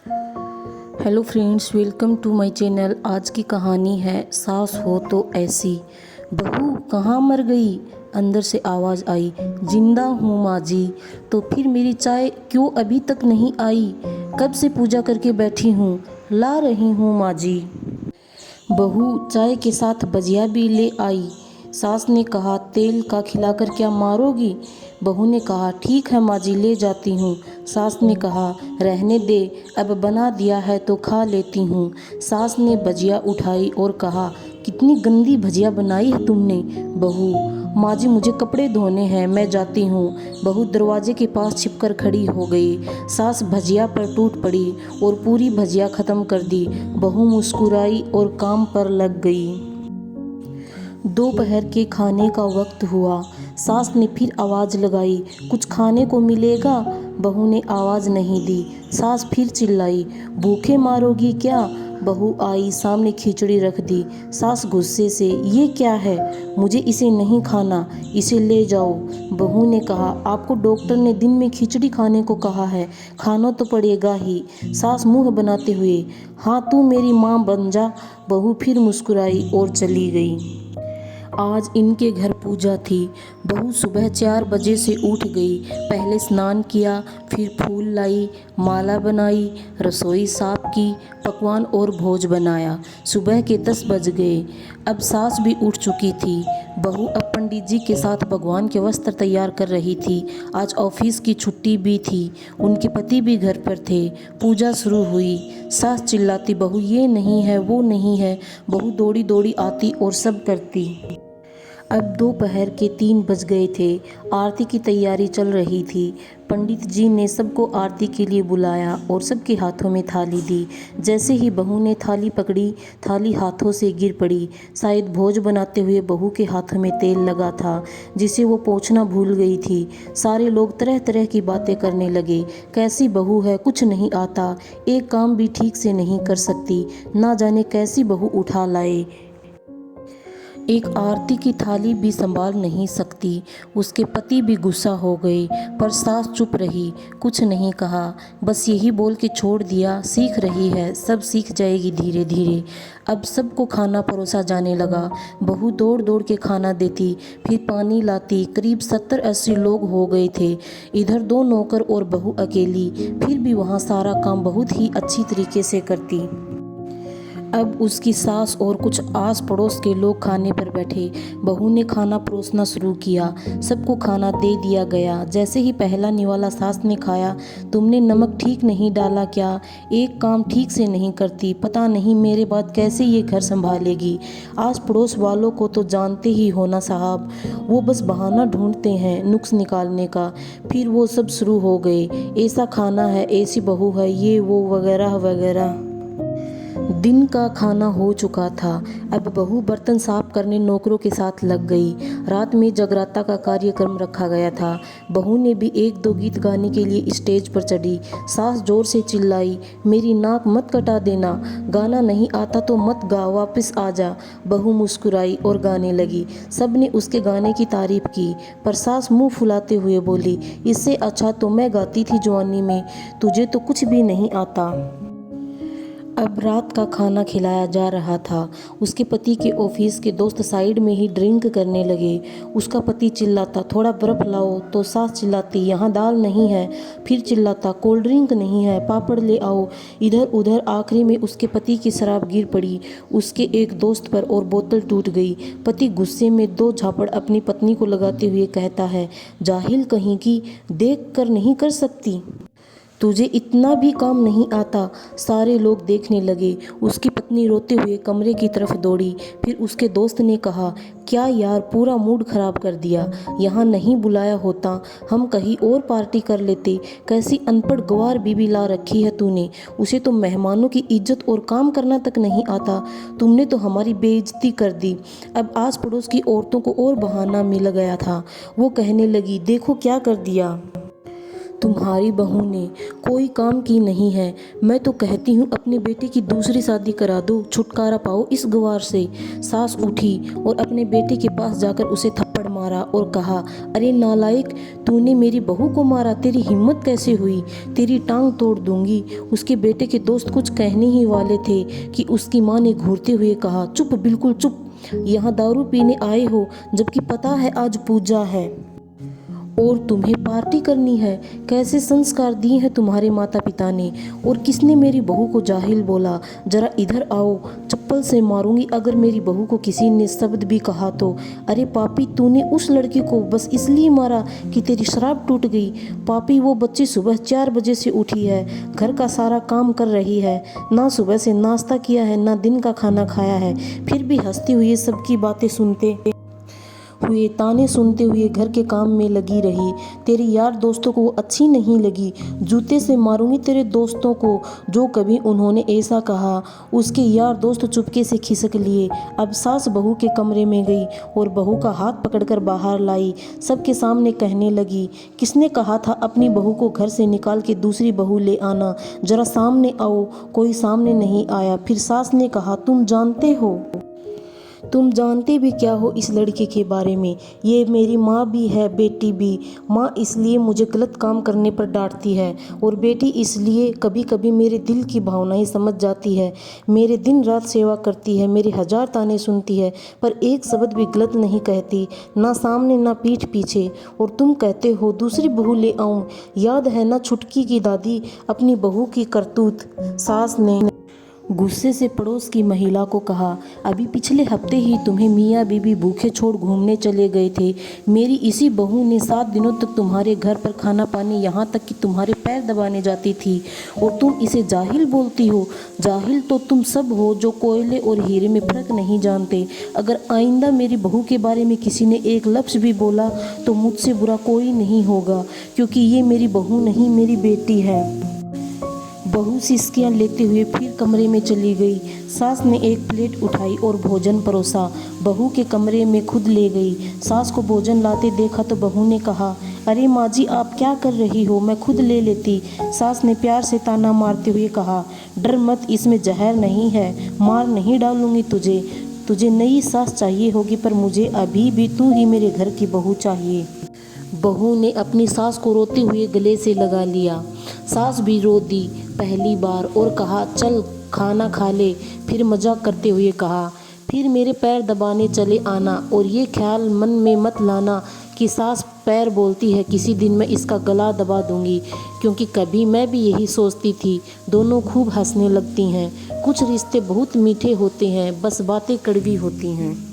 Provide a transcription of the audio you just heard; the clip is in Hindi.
Hello friends, welcome to my channel. आज की कहानी है सास हो तो ऐसी। बहू कहाँ मर गई? अंदर से आवाज़ आई। जिंदा हूँ माँ जी। तो फिर मेरी चाय क्यों अभी तक नहीं आई? कब से पूजा करके बैठी हूँ, ला रही हूँ माँ जी। बहू चाय के साथ भजिया भी ले आई। सास ने कहा, तेल का खिलाकर क्या मारोगी? बहू ने कहा, ठीक है माँ जी, ले जाती हूँ। सास ने कहा, रहने दे, अब बना दिया है तो खा लेती हूँ। सास ने भजिया उठाई और कहा, कितनी गंदी भजिया बनाई है तुमने। बहू, माँ जी मुझे कपड़े धोने हैं, मैं जाती हूँ। बहू दरवाजे के पास छिपकर खड़ी हो गई। सास भजिया पर टूट पड़ी और पूरी भजिया खत्म कर दी। बहू मुस्कुराई और काम पर लग गई। दोपहर के खाने का वक्त हुआ। सास ने फिर आवाज़ लगाई, कुछ खाने को मिलेगा? बहू ने आवाज़ नहीं दी। सास फिर चिल्लाई, भूखे मारोगी क्या? बहू आई, सामने खिचड़ी रख दी। सास गुस्से से, ये क्या है? मुझे इसे नहीं खाना, इसे ले जाओ। बहू ने कहा, आपको डॉक्टर ने दिन में खिचड़ी खाने को कहा है, खाना तो पड़ेगा ही। सास मुंह बनाते हुए, हाँ तू मेरी माँ बन जा। बहू फिर मुस्कुराई और चली गई। आज इनके घर पूजा थी। बहू सुबह 4 बजे से उठ गई। पहले स्नान किया, फिर फूल लाई, माला बनाई, रसोई साफ की, पकवान और भोज बनाया। सुबह के 10 बज गए। अब सास भी उठ चुकी थी। बहू अब पंडित जी के साथ भगवान के वस्त्र तैयार कर रही थी। आज ऑफिस की छुट्टी भी थी। उनके पति भी घर पर थे। पूजा शुरू हुई। सास चिल्लाती, बहू ये नहीं है, वो नहीं है। बहू दौड़ी दौड़ी आती और सब करती। अब दोपहर के 3 बज गए थे। आरती की तैयारी चल रही थी। पंडित जी ने सबको आरती के लिए बुलाया और सबके हाथों में थाली दी। जैसे ही बहू ने थाली पकड़ी, थाली हाथों से गिर पड़ी। शायद भोज बनाते हुए बहू के हाथों में तेल लगा था, जिसे वो पोंछना भूल गई थी। सारे लोग तरह तरह की बातें करने लगे। कैसी बहू है, कुछ नहीं आता, एक काम भी ठीक से नहीं कर सकती, ना जाने कैसी बहू उठा लाए, एक आरती की थाली भी संभाल नहीं सकती। उसके पति भी गुस्सा हो गए, पर सास चुप रही, कुछ नहीं कहा, बस यही बोल के छोड़ दिया, सीख रही है, सब सीख जाएगी धीरे धीरे। अब सबको खाना परोसा जाने लगा। बहू दौड़ दौड़ के खाना देती, फिर पानी लाती। करीब 70-80 लोग हो गए थे। इधर 2 नौकर और बहू अकेली, फिर भी वहाँ सारा काम बहुत ही अच्छी तरीके से करती। अब उसकी सास और कुछ आस पड़ोस के लोग खाने पर बैठे। बहू ने खाना परोसना शुरू किया। सबको खाना दे दिया गया। जैसे ही पहला निवाला सास ने खाया, तुमने नमक ठीक नहीं डाला क्या? एक काम ठीक से नहीं करती, पता नहीं मेरे बाद कैसे ये घर संभालेगी। आस पड़ोस वालों को तो जानते ही हो ना साहब, वो बस बहाना ढूंढते हैं नुक्स निकालने का। फिर वो सब शुरू हो गए, ऐसा खाना है, ऐसी बहू है, ये वो वगैरह वगैरह। दिन का खाना हो चुका था। अब बहू बर्तन साफ करने नौकरों के साथ लग गई। रात में जगराता का कार्यक्रम रखा गया था। बहू ने भी 1-2 गीत गाने के लिए स्टेज पर चढ़ी। सास जोर से चिल्लाई, मेरी नाक मत कटा देना, गाना नहीं आता तो मत गा, वापस आ जा। बहू मुस्कुराई और गाने लगी। सब ने उसके गाने की तारीफ की, पर सास मुंह फुलाते हुए बोली, इससे अच्छा तो मैं गाती थी जवानी में, तुझे तो कुछ भी नहीं आता। अब रात का खाना खिलाया जा रहा था। उसके पति के ऑफिस के दोस्त साइड में ही ड्रिंक करने लगे। उसका पति चिल्लाता, थोड़ा बर्फ लाओ, तो सास चिल्लाती, यहाँ दाल नहीं है। फिर चिल्लाता, कोल्ड ड्रिंक नहीं है, पापड़ ले आओ। इधर उधर आखिरी में उसके पति की शराब गिर पड़ी उसके एक दोस्त पर और बोतल टूट गई। पति गुस्से में 2 झापड़ अपनी पत्नी को लगाते हुए कहता है, जाहिल कहीं की, देख कर नहीं कर सकती, तुझे इतना भी काम नहीं आता। सारे लोग देखने लगे। उसकी पत्नी रोते हुए कमरे की तरफ दौड़ी। फिर उसके दोस्त ने कहा, क्या यार, पूरा मूड खराब कर दिया, यहाँ नहीं बुलाया होता, हम कहीं और पार्टी कर लेते। कैसी अनपढ़ गंवार बीबी ला रखी है तूने, उसे तो मेहमानों की इज्जत और काम करना तक नहीं आता। तुमने तो हमारी बेइज्जती कर दी। अब आस पड़ोस की औरतों को और बहाना मिल गया था। वो कहने लगी, देखो क्या कर दिया तुम्हारी बहू ने, कोई काम की नहीं है। मैं तो कहती हूँ अपने बेटे की दूसरी शादी करा दो, छुटकारा पाओ इस गवार से। सास उठी और अपने बेटे के पास जाकर उसे थप्पड़ थप्पड़ मारा और कहा, अरे नालायक, तूने मेरी बहू को मारा, तेरी हिम्मत कैसे हुई, तेरी टांग तोड़ दूंगी। उसके बेटे के दोस्त कुछ कहने ही वाले थे कि उसकी माँ ने घूरते हुए कहा, चुप, बिल्कुल चुप, यहाँ दारू पीने आए हो जबकि पता है आज पूजा है और तुम्हें पार्टी करनी है। कैसे संस्कार दिए हैं तुम्हारे माता पिता ने, और किसने मेरी बहू को जाहिल बोला। जरा इधर आओ, चप्पल से मारूंगी अगर मेरी बहू को किसी ने शब्द भी कहा तो। अरे पापी, तूने उस लड़की को बस इसलिए मारा कि तेरी शराब टूट गई। पापी, वो बच्ची सुबह 4 बजे से उठी है, घर का सारा काम कर रही है, ना सुबह से नाश्ता किया है ना दिन का खाना खाया है, फिर भी हंसती हुई सबकी बातें सुनते हुए, ताने सुनते हुए घर के काम में लगी रही। तेरे यार दोस्तों को वो अच्छी नहीं लगी। जूते से मारूंगी तेरे दोस्तों को जो कभी उन्होंने ऐसा कहा। उसके यार दोस्त चुपके से खिसक लिए। अब सास बहू के कमरे में गई और बहू का हाथ पकड़कर बाहर लाई। सबके सामने कहने लगी, किसने कहा था अपनी बहू को घर से निकाल के दूसरी बहू ले आना, जरा सामने आओ। कोई सामने नहीं आया। फिर सास ने कहा, तुम जानते भी क्या हो इस लड़के के बारे में। ये मेरी माँ भी है, बेटी भी। माँ इसलिए मुझे गलत काम करने पर डांटती है और बेटी इसलिए कभी कभी मेरे दिल की भावनाएं समझ जाती है। मेरे दिन रात सेवा करती है, मेरे 1000 ताने सुनती है, पर एक शब्द भी गलत नहीं कहती, ना सामने ना पीठ पीछे। और तुम कहते हो दूसरी बहू ले आऊं। याद है ना छुटकी की दादी, अपनी बहू की करतूत। सास ने गुस्से से पड़ोस की महिला को कहा, अभी पिछले हफ्ते ही तुम्हें मियाँ बीबी भूखे छोड़ घूमने चले गए थे। मेरी इसी बहू ने 7 दिनों तक तुम्हारे घर पर खाना पानी, यहाँ तक कि तुम्हारे पैर दबाने जाती थी, और तुम इसे जाहिल बोलती हो। जाहिल तो तुम सब हो जो कोयले और हीरे में फ़र्क नहीं जानते। अगर आइंदा मेरी बहू के बारे में किसी ने एक लफ्ज़ भी बोला तो मुझसे बुरा कोई नहीं होगा, क्योंकि ये मेरी बहू नहीं, मेरी बेटी है। बहू सिसकियाँ लेते हुए फिर कमरे में चली गई। सास ने एक प्लेट उठाई और भोजन परोसा, बहू के कमरे में खुद ले गई। सास को भोजन लाते देखा तो बहू ने कहा, अरे माँ जी, आप क्या कर रही हो, मैं खुद ले लेती। सास ने प्यार से ताना मारते हुए कहा, डर मत, इसमें जहर नहीं है, मार नहीं डालूंगी तुझे नई सास चाहिए होगी, पर मुझे अभी भी तू ही मेरे घर की बहू चाहिए। बहू ने अपनी सास को रोते हुए गले से लगा लिया। सास भी रो दी पहली बार और कहा, चल खाना खा ले। फिर मजाक करते हुए कहा, फिर मेरे पैर दबाने चले आना, और ये ख्याल मन में मत लाना कि सास पैर बोलती है किसी दिन मैं इसका गला दबा दूंगी, क्योंकि कभी मैं भी यही सोचती थी। दोनों खूब हंसने लगती हैं। कुछ रिश्ते बहुत मीठे होते हैं, बस बातें कड़वी होती हैं।